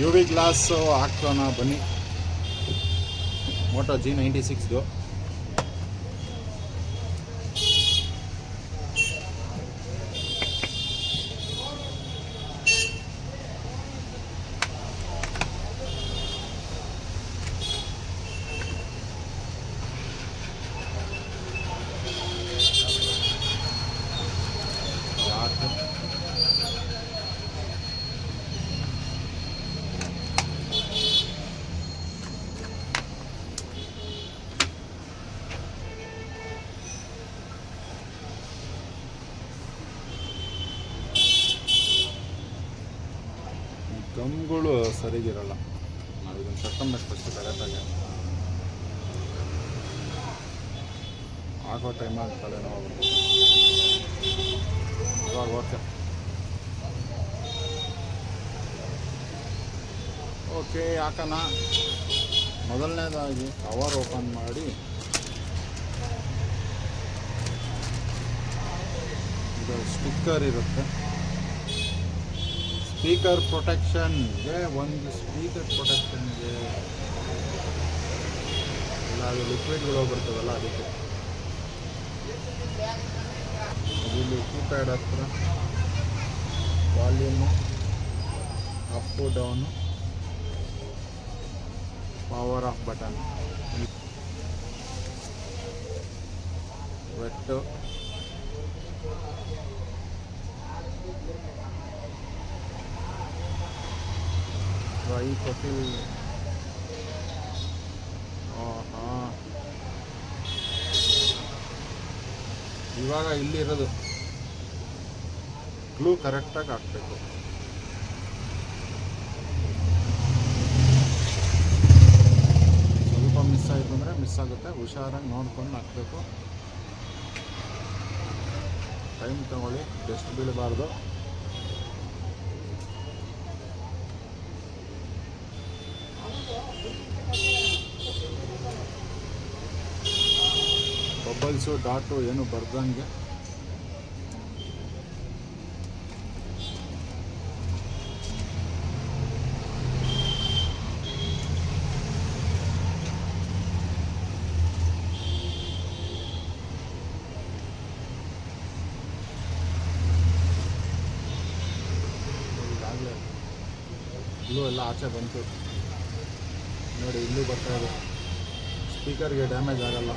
You V glass ಹಾಕೋಣ ಬನ್ನಿ. Moto G96ದು ಯಾಕೆ ಗಮ್ಗಳು ಸರಿಗಿರಲ್ಲ. ನಾವು ಇದನ್ನು ತಗೊಂಬೇಕು ಫಸ್ಟ್ ಕರೆಕ್ಟಾಗಿ. ಆಗೋ ಟೈಮಲ್ಲಿ ತಲೆನೋವು ಬರ್ಬೋದು. ಇವಾಗ ಓಕೆ ಓಕೆ ಹಾಕೋಣ. ಮೊದಲನೇದಾಗಿ ಕವರ್ ಓಪನ್ ಮಾಡಿ ಇದು ಸ್ಟಿಕ್ಕರ್ ಇರುತ್ತೆ. ಸ್ಪೀಕರ್ ಪ್ರೊಟೆಕ್ಷನ್ಗೆ ಒಂದು ಸ್ಪೀಕರ್ ಪ್ರೊಟೆಕ್ಷನ್ಗೆ ಎಲ್ಲ ಅದು ಲಿಕ್ವಿಡ್ಗಳು ಬರ್ತದಲ್ಲ ಅದಕ್ಕೆ. ಇಲ್ಲಿ ಕೀಪ್ಯಾಡ್ ಹತ್ರ volume up down power off button, ವೆಟ್ಟು, ಈ ಕೊಟ್ಟಿಲ್. ಹಾಂ, ಇವಾಗ ಇಲ್ಲಿರೋದು ಗ್ಲೂ ಕರೆಕ್ಟಾಗಿ ಹಾಕಬೇಕು. ಸ್ವಲ್ಪ ಮಿಸ್ ಆಯಿತು ಅಂದರೆ ಮಿಸ್ ಆಗುತ್ತೆ. ಹುಷಾರಾಗಿ ನೋಡ್ಕೊಂಡು ಹಾಕಬೇಕು. ಟೈಮ್ ತಗೊಳ್ಳಿ, ಡಸ್ಟ್ ಬೀಳಬಾರ್ದು. ಬಬಲ್ಸು ಡಾಟು ಏನು ಬರ್ದಂಗೆ ಈಗಾಗಲೇ ಇಲ್ಲೂ ಎಲ್ಲ ಆಚೆ ಬಂತು ನೋಡಿ. ಇಲ್ಲೂ ಬರ್ತಾ ಇದೆ. ಸ್ಪೀಕರ್ಗೆ ಡ್ಯಾಮೇಜ್ ಆಗಲ್ಲ.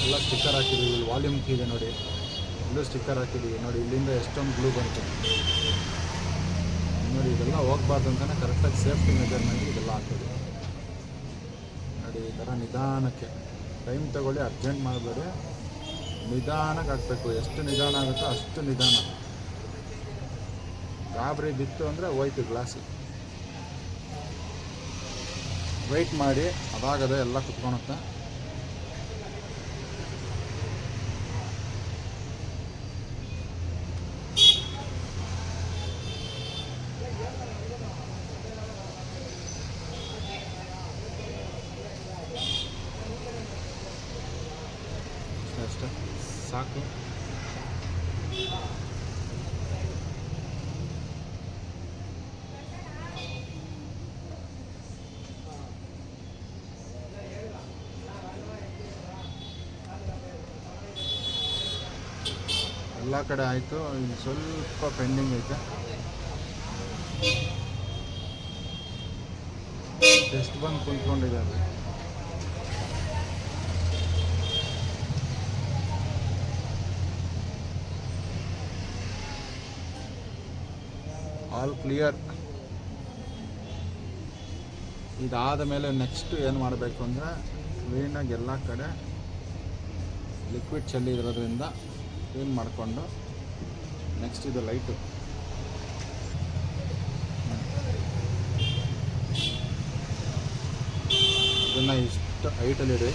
ಎಲ್ಲ ಸ್ಟಿಕ್ಕರ್ ಹಾಕಿದ್ದೀವಿ. ಇಲ್ಲಿ ವಾಲ್ಯೂಮ್ ಕೀ ಇದೆ ನೋಡಿ, ಇಲ್ಲೂ ಸ್ಟಿಕ್ಕರ್ ಹಾಕಿದ್ದೀವಿ ನೋಡಿ. ಇಲ್ಲಿಂದ ಎಷ್ಟೊಂದು ಗ್ಲೂ ಬಂತು ನೋಡಿ. ಇದೆಲ್ಲ ಹೋಗ್ಬಾರ್ದು ಅಂತಲೇ ಕರೆಕ್ಟಾಗಿ ಸೇಫ್ಟಿ ಮೆಜರ್ಮೆಂಟ್ ಇದೆಲ್ಲ ಹಾಕಿದ್ವಿ ನೋಡಿ. ಈ ಥರ ನಿಧಾನಕ್ಕೆ ಟೈಮ್ ತಗೊಳ್ಳಿ, ಅರ್ಜೆಂಟ್ ಮಾಡಬೇಡಿ, ನಿಧಾನಕ್ಕೆ ಹಾಕಬೇಕು. ಎಷ್ಟು ನಿಧಾನ ಆಗುತ್ತೋ ಅಷ್ಟು ನಿಧಾನ. ಗಾಬರಿ ಬಿತ್ತು ಅಂದರೆ ಹೋಯ್ತು ಗ್ಲಾಸು. ವೆಯ್ಟ್ ಮಾಡಿ, ಅದಾಗದೆ ಎಲ್ಲ ಕುತ್ಕೊಳುತ್ತೆ. ಅಷ್ಟೇ ಸಾಕು. ಎಲ್ಲ ಕಡೆ ಆಯಿತು. ಇನ್ನು ಸ್ವಲ್ಪ ಪೆಂಡಿಂಗ್ ಐತೆ. ಎಷ್ಟು ಬಂದು ಕುಂತ್ಕೊಂಡಿದೆ ಅದು. All clear. ಇದಾದ ಮೇಲೆ ನೆಕ್ಸ್ಟ್ ಏನು ಮಾಡಬೇಕು ಅಂದರೆ ಕ್ಲೀನಾಗಿ ಎಲ್ಲ ಕಡೆ ಲಿಕ್ವಿಡ್ ಚೆಲ್ಲಿರೋದ್ರಿಂದ ಕ್ಲೀನ್ ಮಾಡಿಕೊಂಡು ನೆಕ್ಸ್ಟ್ ಇದು ಲೈಟು ಇದನ್ನು ಇಷ್ಟು ಹೈಟಲ್ಲಿಡಿ.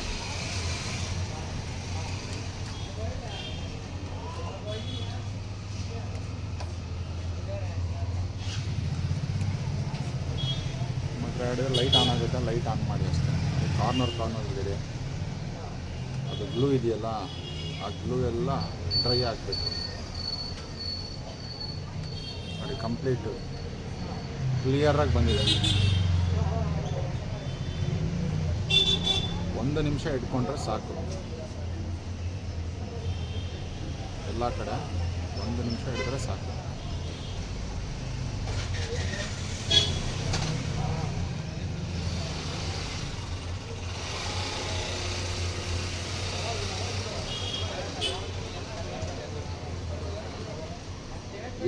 ಮತ್ತು ಲೈಟ್ ಆನ್ ಆಗುತ್ತೆ, ಲೈಟ್ ಆನ್ ಮಾಡಿ ಅಷ್ಟೇ. ಕಾರ್ನರ್ಗಿದೆ ಅದು ಗ್ಲೂ ಇದೆಯಲ್ಲ, ಆ ಗ್ಲೂ ಎಲ್ಲ ಡ್ರೈ ಆಗಬೇಕು ನೋಡಿ. ಕಂಪ್ಲೀಟು ಕ್ಲಿಯರಾಗಿ ಬಂದಿದೆ. 1 ನಿಮಿಷ ಇಟ್ಕೊಂಡ್ರೆ ಸಾಕು. ಎಲ್ಲ ಕಡೆ 1 ನಿಮಿಷ ಇಟ್ಟರೆ ಸಾಕು.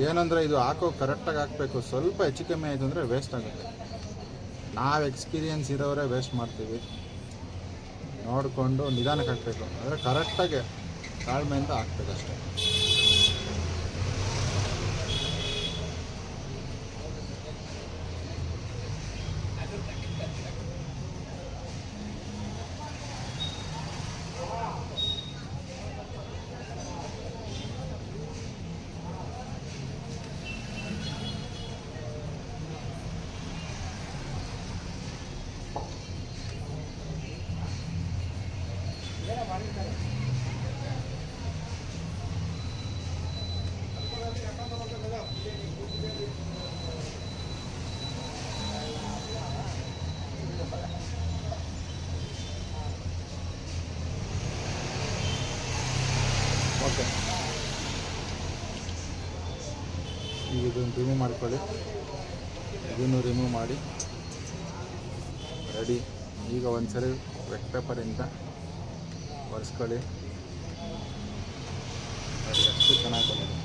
ಏನಂದರೆ ಇದು ಹಾಕೋ ಕರೆಕ್ಟಾಗಿ ಹಾಕಬೇಕು. ಸ್ವಲ್ಪ ಹೆಚ್ಚು ಕಮ್ಮಿ ಆಯಿತು ಅಂದರೆ ವೇಸ್ಟ್ ಆಗುತ್ತೆ. ನಾವು ಎಕ್ಸ್ಪೀರಿಯನ್ಸ್ ಇರೋರೇ ವೇಸ್ಟ್ ಮಾಡ್ತೀವಿ. ನೋಡಿಕೊಂಡು ನಿಧಾನಕ್ಕೆ ಹಾಕಬೇಕು. ಅಂದರೆ ಕರೆಕ್ಟಾಗಿ ತಾಳ್ಮೆಯಿಂದ ಹಾಕ್ಬೇಕಷ್ಟೆ. ಓಕೆ, ಈಗ ಇದನ್ನು ರಿಮೂವ್ ಮಾಡ್ಕೊಳ್ಳಿ. ಇದನ್ನು ರಿಮೂವ್ ಮಾಡಿ ರೆಡಿ. ಈಗ ಒಂದ್ಸರಿ ವೆಟ್ ಪೇಪರಿಂದ ಒರೆಸ್ಕೊಳ್ಳಿ. ಅದು ಎಷ್ಟು ಚೆನ್ನಾಗಿ ಬಂದಿದೆ.